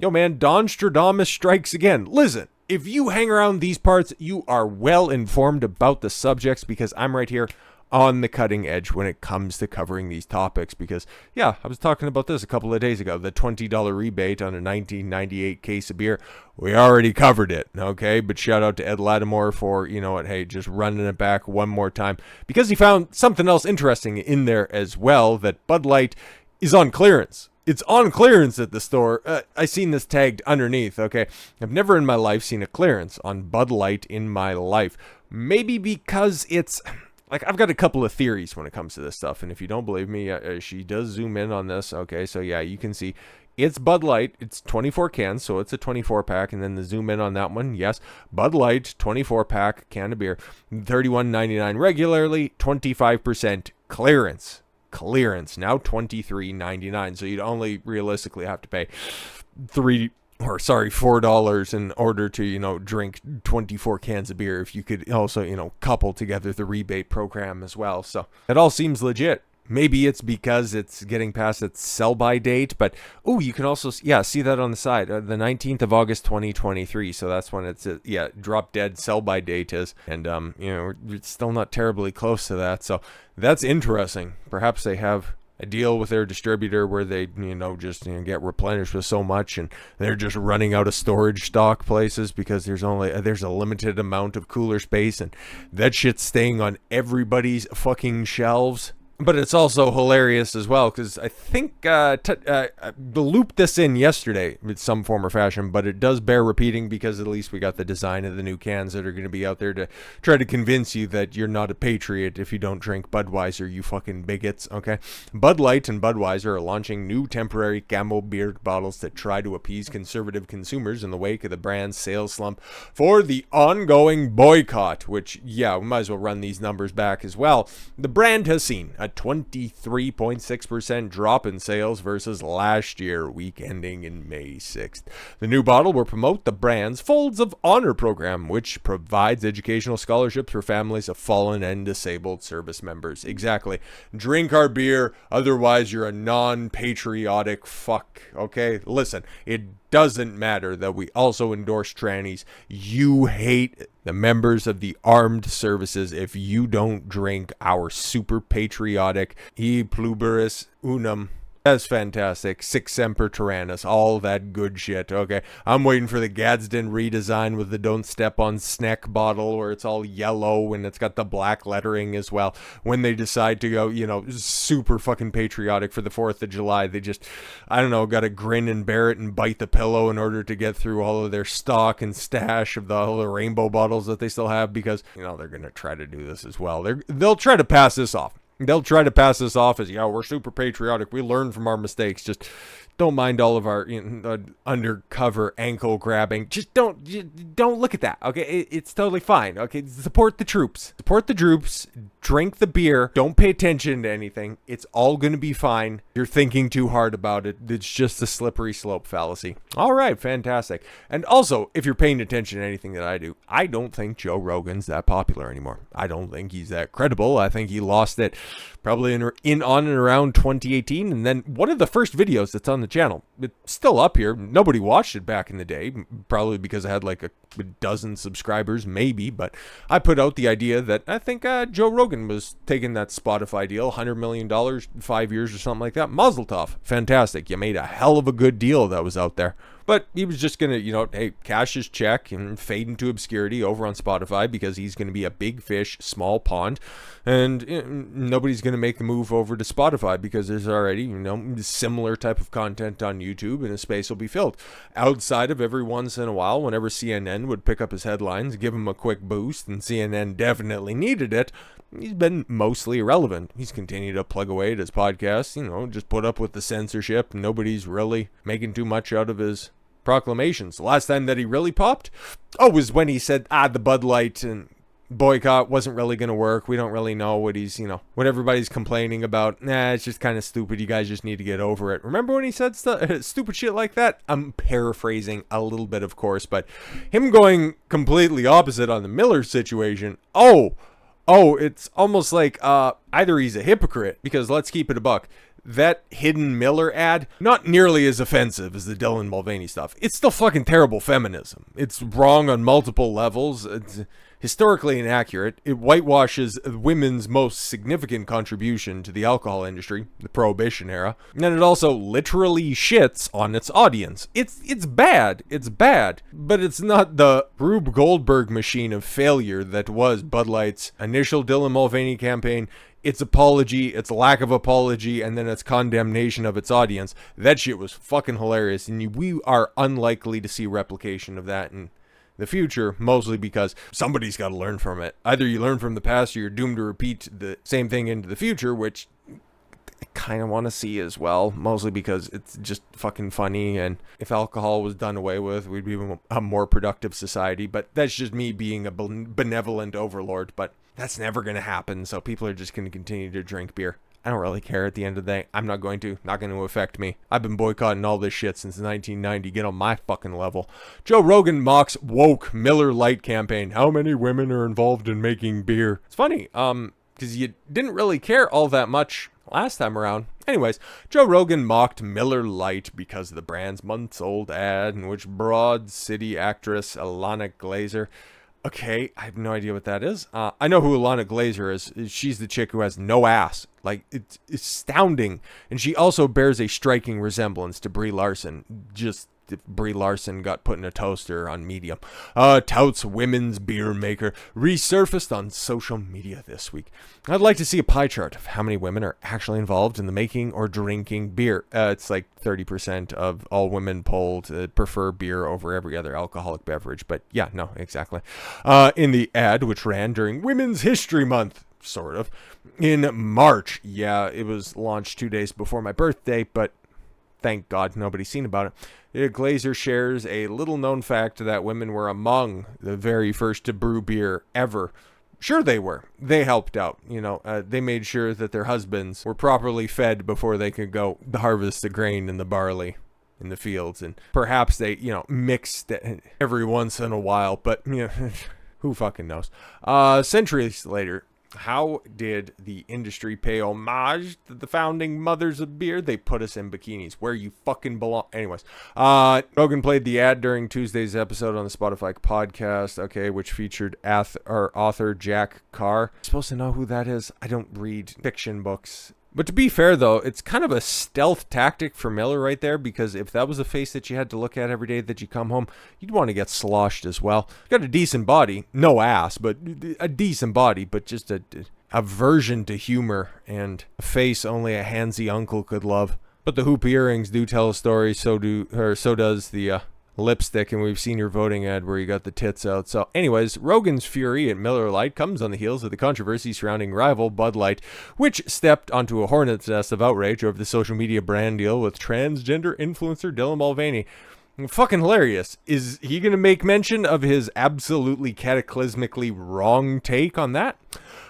Yo, man, Don Stradamus strikes again. Listen, if you hang around these parts, you are well informed about the subjects because I'm right here on the cutting edge when it comes to covering these topics. Because, yeah, I was talking about this a couple of days ago. The $20 rebate on a 1998 case of beer. We already covered it, okay? But shout out to Ed Lattimore for, you know what, hey, just running it back one more time. Because he found something else interesting in there as well, that Bud Light is on clearance. It's on clearance at the store. I seen this tagged underneath, okay? I've never in my life seen a clearance on Bud Light in my life. Maybe because it's... Like, I've got a couple of theories when it comes to this stuff. And if you don't believe me, she does zoom in on this, okay? So, yeah, you can see it's Bud Light. It's 24 cans, so it's a 24-pack. And then the zoom in on that one, yes. Bud Light, 24-pack can of beer. $31.99 regularly, 25% clearance. Now $23.99, so you'd only realistically have to pay $4 in order to, you know, drink 24 cans of beer if you could also, you know, couple together the rebate program as well. So it all seems legit. Maybe it's because it's getting past its sell-by date, but, oh, you can also, yeah, see that on the side, the 19th of August, 2023, so that's when it's, drop dead sell-by date is, and, you know, it's still not terribly close to that, so that's interesting. Perhaps they have a deal with their distributor where they, you know, just, you know, get replenished with so much, and they're just running out of storage stock places because there's a limited amount of cooler space, and that shit's staying on everybody's fucking shelves. But it's also hilarious as well because I think looped this in yesterday in some form or fashion, but it does bear repeating because at least we got the design of the new cans that are going to be out there to try to convince you that you're not a patriot if you don't drink Budweiser, you fucking bigots, okay? Bud Light and Budweiser are launching new temporary camo beer bottles that try to appease conservative consumers in the wake of the brand's sales slump for the ongoing boycott, which, yeah, we might as well run these numbers back as well. The brand has seen a 23.6% drop in sales versus last year, week ending in May 6th. The new bottle will promote the brand's Folds of Honor program, which provides educational scholarships for families of fallen and disabled service members. Exactly. Drink our beer, otherwise you're a non-patriotic fuck, okay? Listen, it doesn't matter that we also endorse trannies. You hate the members of the armed services if you don't drink our super patriotic E Pluribus Unum. That's fantastic. Sic Semper Tyrannis, all that good shit. Okay, I'm waiting for the Gadsden redesign with the Don't Step on Snack bottle where it's all yellow and it's got the black lettering as well. When they decide to go, you know, super fucking patriotic for the 4th of July, they just, I don't know, got to grin and bear it and bite the pillow in order to get through all of their stock and stash of all the rainbow bottles that they still have because, you know, they're going to try to do this as well. They'll try to pass this off. They'll try to pass this off as, yeah, we're super patriotic. We learn from our mistakes. Just don't mind all of our, you know, undercover ankle grabbing. Just don't look at that. Okay, it's totally fine. Okay, support the troops. Support the troops. Drink the beer. Don't pay attention to anything. It's all going to be fine. You're thinking too hard about it. It's just a slippery slope fallacy. All right, fantastic. And also, if you're paying attention to anything that I do, I don't think Joe Rogan's that popular anymore. I don't think he's that credible. I think he lost it probably in on and around 2018. And then one of the first videos that's on the channel, it's still up here. Nobody watched it back in the day, probably because I had like a dozen subscribers, maybe. But I put out the idea that I think Joe Rogan was taking that Spotify deal, $100 million, 5 years or something like that. Mazel tov. Fantastic. You made a hell of a good deal that was out there. But he was just going to, you know, hey, cash his check and fade into obscurity over on Spotify because he's going to be a big fish, small pond. And nobody's going to make the move over to Spotify because there's already, you know, similar type of content on YouTube and his space will be filled. Outside of every once in a while, whenever CNN would pick up his headlines, give him a quick boost, and CNN definitely needed it, he's been mostly irrelevant. He's continued to plug away at his podcast, you know, just put up with the censorship. Nobody's really making too much out of his proclamations. The last time that he really popped, was when he said, the Bud Light and boycott wasn't really going to work. We don't really know what he's, you know, what everybody's complaining about. It's just kind of stupid. You guys just need to get over it. Remember when he said stupid shit like that? I'm paraphrasing a little bit, of course, but him going completely opposite on the Miller situation. It's almost like either he's a hypocrite, because let's keep it a buck. that hidden Miller ad, not nearly as offensive as the Dylan Mulvaney stuff. It's still fucking terrible feminism. It's wrong on multiple levels. It's historically inaccurate. It whitewashes women's most significant contribution to the alcohol industry, the Prohibition era. And it also literally shits on its audience. It's bad. It's bad. But it's not the Rube Goldberg machine of failure that was Bud Light's initial Dylan Mulvaney campaign, its apology, its lack of apology, and then its condemnation of its audience. That shit was fucking hilarious, and we are unlikely to see replication of that in the future, mostly because somebody's got to learn from it. Either you learn from the past or you're doomed to repeat the same thing into the future, which I kind of want to see as well, mostly because it's just fucking funny, and if alcohol was done away with, we'd be a more productive society. But that's just me being a benevolent overlord, but that's never going to happen, so people are just going to continue to drink beer. I don't really care at the end of the day. I'm not going to. Not going to affect me. I've been boycotting all this shit since 1990. Get on my fucking level. Joe Rogan mocks woke Miller Lite campaign. How many women are involved in making beer? It's funny, because you didn't really care all that much last time around. Anyways, Joe Rogan mocked Miller Lite because of the brand's months-old ad in which Broad City actress Ilana Glazer... Okay, I have no idea what that is. I know who Ilana Glazer is. She's the chick who has no ass. Like, it's astounding. And she also bears a striking resemblance to Brie Larson. Just if Brie Larson got put in a toaster on Medium. Touts women's beer maker resurfaced on social media this week. I'd like to see a pie chart of how many women are actually involved in the making or drinking beer. It's like 30% of all women polled prefer beer over every other alcoholic beverage. But yeah, no, exactly. In the ad, which ran during Women's History Month, sort of, in March. Yeah, it was launched 2 days before my birthday, but thank God nobody's seen about it. Glazer shares a little-known fact that women were among the very first to brew beer ever. Sure they were. They helped out. They made sure that their husbands were properly fed before they could go harvest the grain and the barley in the fields. And perhaps they, mixed it every once in a while. But, who fucking knows? Centuries later, how did the industry pay homage to the founding mothers of beer? They put us in bikinis, where you fucking belong. Anyways, Rogan played the ad during Tuesday's episode on the Spotify podcast, which featured author Jack Carr. I'm supposed to know who that is. I don't read fiction books. But to be fair, though, it's kind of a stealth tactic for Miller right there, because if that was a face that you had to look at every day that you come home, you'd want to get sloshed as well. Got a decent body, no ass, but a decent body, but just a aversion to humor and a face only a handsy uncle could love. But the hoop earrings do tell a story, so does the lipstick, and we've seen your voting ad where you got the tits out. So anyways, Rogan's fury at Miller Lite comes on the heels of the controversy surrounding rival Bud Light, which stepped onto a hornet's nest of outrage over the social media brand deal with transgender influencer Dylan Mulvaney. Fucking hilarious. Is he going to make mention of his absolutely cataclysmically wrong take on that?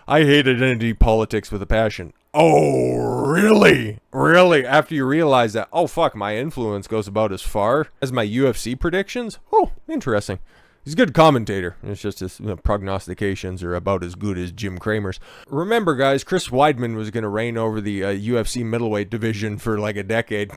I hate identity politics with a passion. Oh, really? Really? After you realize that, oh, fuck, my influence goes about as far as my UFC predictions? Oh, interesting. He's a good commentator. It's just his prognostications are about as good as Jim Cramer's. Remember, guys, Chris Weidman was going to reign over the UFC middleweight division for like a decade.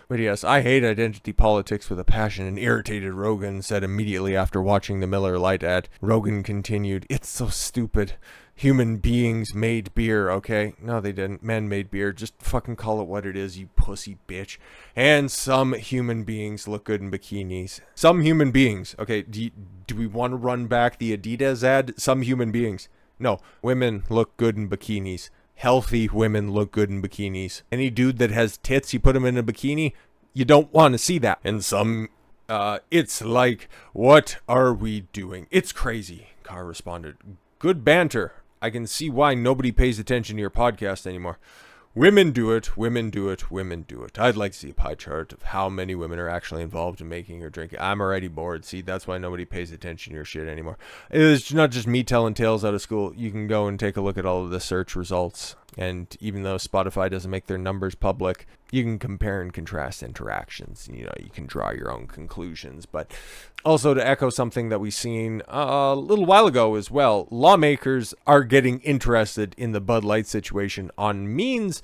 But yes, I hate identity politics with a passion, and irritated Rogan said immediately after watching the Miller Lite ad. Rogan continued, "It's so stupid. Human beings made beer, okay? No, they didn't. Men made beer. Just fucking call it what it is, you pussy bitch. And some human beings look good in bikinis. Some human beings. Okay, do we want to run back the Adidas ad? Some human beings. No, women look good in bikinis. Healthy women look good in bikinis. Any dude that has tits, you put him in a bikini, you don't want to see that. And some, it's like, what are we doing? It's crazy, Carr responded. Good banter. I can see why nobody pays attention to your podcast anymore. Women do it, women do it, women do it. I'd like to see a pie chart of how many women are actually involved in making or drinking. I'm already bored. See, that's why nobody pays attention to your shit anymore. It's not just me telling tales out of school. You can go and take a look at all of the search results. And even though Spotify doesn't make their numbers public, you can compare and contrast interactions. You can draw your own conclusions. But also to echo something that we've seen a little while ago as well, lawmakers are getting interested in the Bud Light situation on means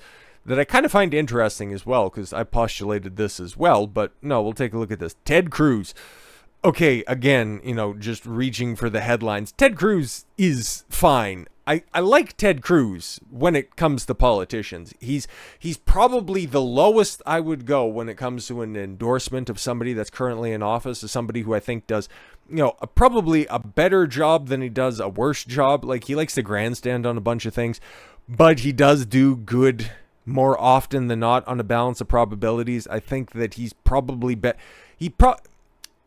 that I kind of find interesting as well, because I postulated this as well, but no, we'll take a look at this. Ted Cruz. Okay, again, just reaching for the headlines. Ted Cruz is fine. I like Ted Cruz when it comes to politicians. He's probably the lowest I would go when it comes to an endorsement of somebody that's currently in office, as somebody who I think does, probably a better job than he does a worse job. Like, he likes to grandstand on a bunch of things, but he does do good more often than not on a balance of probabilities. I think that he's probably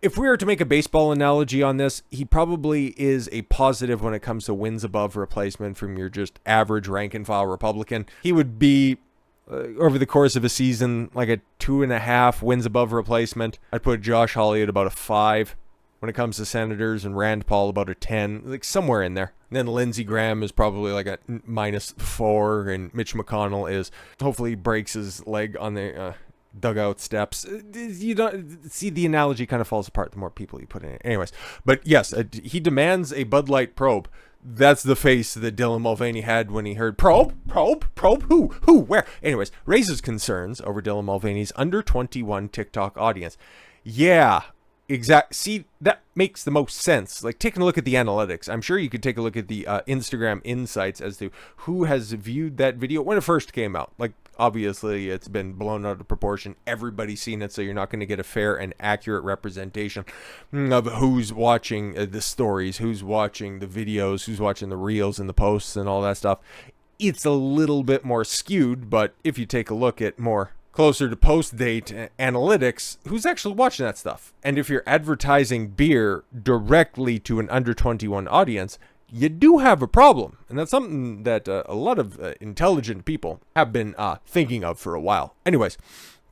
if we were to make a baseball analogy on this, he probably is a positive when it comes to wins above replacement from your just average rank and file Republican. He would be, over the course of a season, like a 2.5 wins above replacement. I'd put Josh Hawley at about a 5. When it comes to senators, and Rand Paul about a 10, like somewhere in there. And then Lindsey Graham is probably like a -4, and Mitch McConnell is, hopefully breaks his leg on the dugout steps. You don't see, the analogy kind of falls apart the more people you put in it. Anyways, but yes, he demands a Bud Light probe. That's the face that Dylan Mulvaney had when he heard probe, who, where? Anyways, raises concerns over Dylan Mulvaney's under 21 TikTok audience. Yeah, see, that makes the most sense. Like, taking a look at the analytics, I'm sure you could take a look at the Instagram insights as to who has viewed that video when it first came out. Like, obviously it's been blown out of proportion. Everybody's seen it, so you're not going to get a fair and accurate representation of who's watching the stories, who's watching the videos, who's watching the reels and the posts and all that stuff. It's a little bit more skewed, but if you take a look at more closer to post-date analytics, who's actually watching that stuff? And if you're advertising beer directly to an under 21 audience, you do have a problem. And that's something that a lot of intelligent people have been thinking of for a while. Anyways,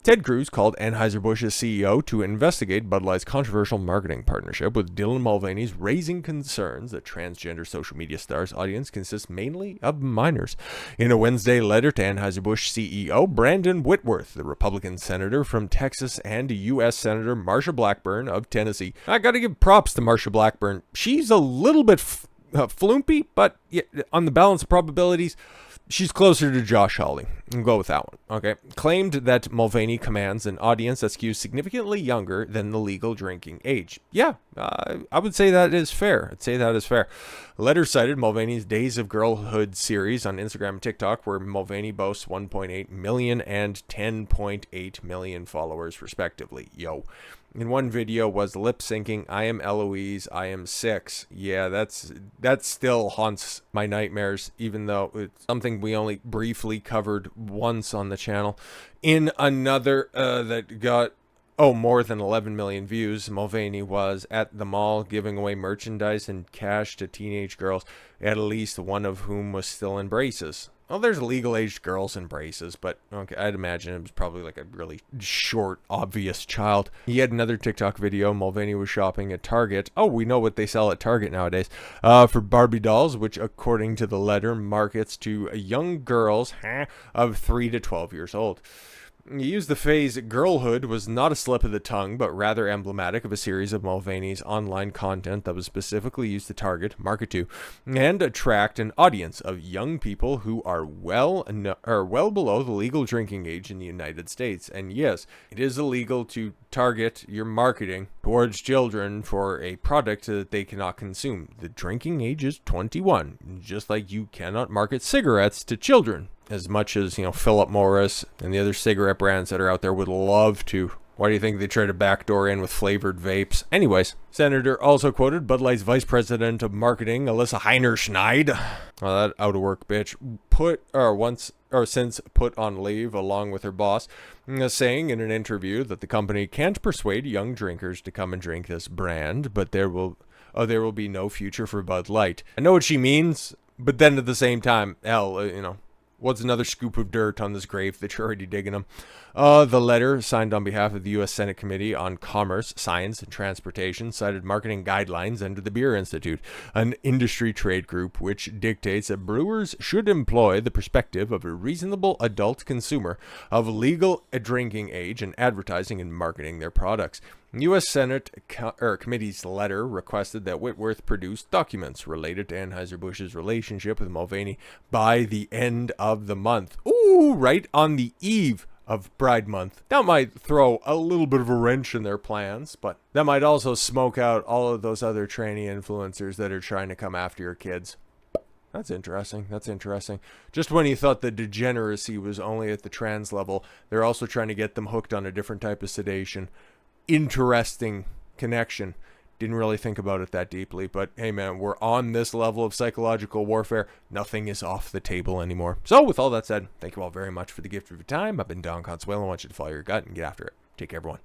Ted Cruz called Anheuser-Busch's CEO to investigate Bud Light's controversial marketing partnership with Dylan Mulvaney's, raising concerns that transgender social media star's audience consists mainly of minors. In a Wednesday letter to Anheuser-Busch CEO Brandon Whitworth, the Republican senator from Texas, and U.S. Senator Marsha Blackburn of Tennessee. I gotta give props to Marsha Blackburn. She's a little bit flumpy, but yeah, on the balance of probabilities, she's closer to Josh Hawley. We'll go with that one. Okay. Claimed that Mulvaney commands an audience that skews significantly younger than the legal drinking age. Yeah, I would say that is fair. The letter cited Mulvaney's Days of Girlhood series on Instagram and TikTok, where Mulvaney boasts 1.8 million and 10.8 million followers, respectively. Yo. In one video was lip syncing, "I am Eloise, I am 6. Yeah, that still haunts my nightmares, even though it's something we only briefly covered once on the channel. In another that got more than 11 million views, Mulvaney was at the mall giving away merchandise and cash to teenage girls, at least one of whom was still in braces. Well, there's legal-aged girls in braces, but okay, I'd imagine it was probably like a really short, obvious child. He had another TikTok video. Mulvaney was shopping at Target. Oh, we know what they sell at Target nowadays. For Barbie dolls, which, according to the letter, markets to young girls of 3 to 12 years old. He used the phrase "girlhood" was not a slip of the tongue, but rather emblematic of a series of Mulvaney's online content that was specifically used to target, market to, and attract an audience of young people who are well below the legal drinking age in the United States. And yes, it is illegal to target your marketing towards children for a product that they cannot consume. The drinking age is 21, just like you cannot market cigarettes to children. As much as, Philip Morris and the other cigarette brands that are out there would love to. Why do you think they try to backdoor in with flavored vapes? Anyways, Senator also quoted Bud Light's Vice President of Marketing, Alyssa Heinerschneid, that out-of-work bitch, since put on leave along with her boss, saying in an interview that the company can't persuade young drinkers to come and drink this brand, but there will be no future for Bud Light. I know what she means, but then at the same time, what's another scoop of dirt on this grave that you're already digging them? The letter, signed on behalf of the U.S. Senate Committee on Commerce, Science, and Transportation, cited marketing guidelines under the Beer Institute, an industry trade group which dictates that brewers should employ the perspective of a reasonable adult consumer of legal drinking age in advertising and marketing their products. U.S. Senate committee's letter requested that Whitworth produce documents related to Anheuser-Busch's relationship with Mulvaney by the end of the month. Ooh, right on the eve of Pride Month. That might throw a little bit of a wrench in their plans, but that might also smoke out all of those other tranny influencers that are trying to come after your kids. That's interesting. That's interesting. Just when you thought the degeneracy was only at the trans level, they're also trying to get them hooked on a different type of sedation. Interesting connection. Didn't really think about it that deeply, but hey man, we're on this level of psychological warfare. Nothing is off the table anymore. So with all that said, thank you all very much for the gift of your time. I've been Don Consuelo. I want you to follow your gut and get after it. Take care, everyone.